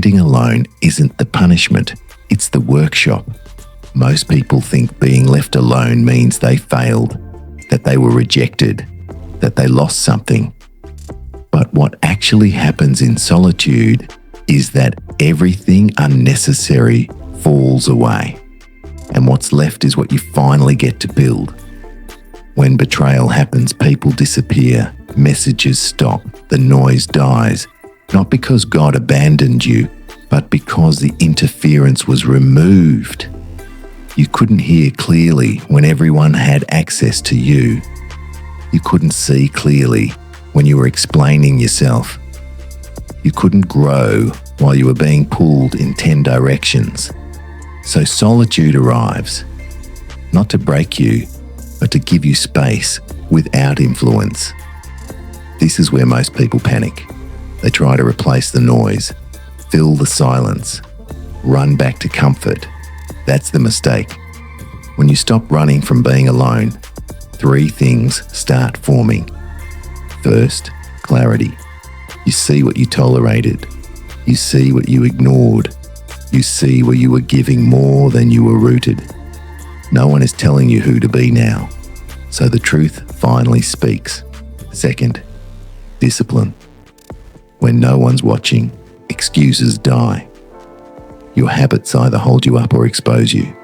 standing alone isn't the punishment, it's the workshop. Most people think being left alone means they failed, that they were rejected, that they lost something. But what actually happens in solitude is that everything unnecessary falls away, and what's left is what you finally get to build. When betrayal happens, people disappear, messages stop, the noise dies, not because God abandoned you, but because the interference was removed. You couldn't hear clearly when everyone had access to you. You couldn't see clearly when you were explaining yourself. You couldn't grow while you were being pulled in 10 directions. So solitude arrives, not to break you, but to give you space without influence. This is where most people panic. They try to replace the noise, fill the silence, run back to comfort. That's the mistake. When you stop running from being alone, 3 things start forming. First, clarity. You see what you tolerated. You see what you ignored. You see where you were giving more than you were rooted. No one is telling you who to be now, so the truth finally speaks. Second, discipline. When no one's watching, excuses die. Your habits either hold you up or expose you.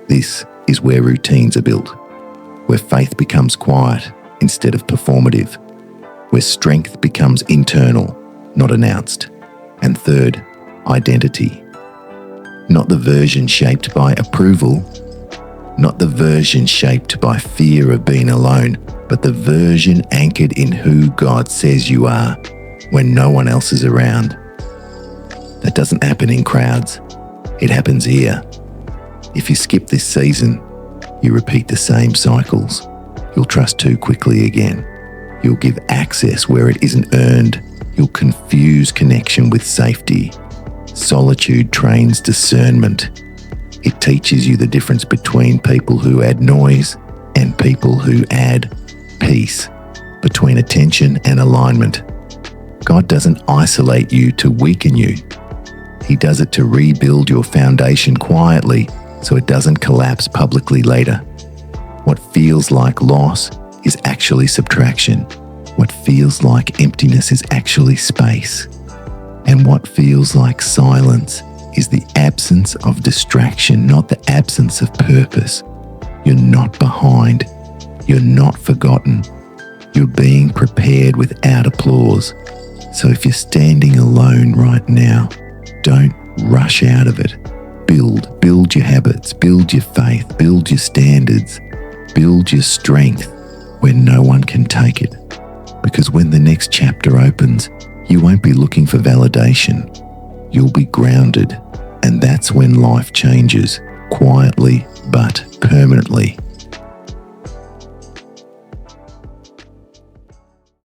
This is where routines are built, where faith becomes quiet instead of performative, where strength becomes internal, not announced. And third, identity. Not the version shaped by approval, not the version shaped by fear of being alone, but the version anchored in who God says you are when no one else is around. That doesn't happen in crowds. It happens here. If you skip this season, you repeat the same cycles. You'll trust too quickly again. You'll give access where it isn't earned. You'll confuse connection with safety. Solitude trains discernment. It teaches you the difference between people who add noise and people who add peace, between attention and alignment. God doesn't isolate you to weaken you. He does it to rebuild your foundation quietly so it doesn't collapse publicly later. What feels like loss is actually subtraction. What feels like emptiness is actually space. And what feels like silence is the absence of distraction, not the absence of purpose. You're not behind. You're not forgotten. You're being prepared without applause. So if you're standing alone right now, don't rush out of it. Build your habits, build your faith, build your standards, build your strength where no one can take it. Because when the next chapter opens, you won't be looking for validation. You'll be grounded, and that's when life changes, quietly but permanently.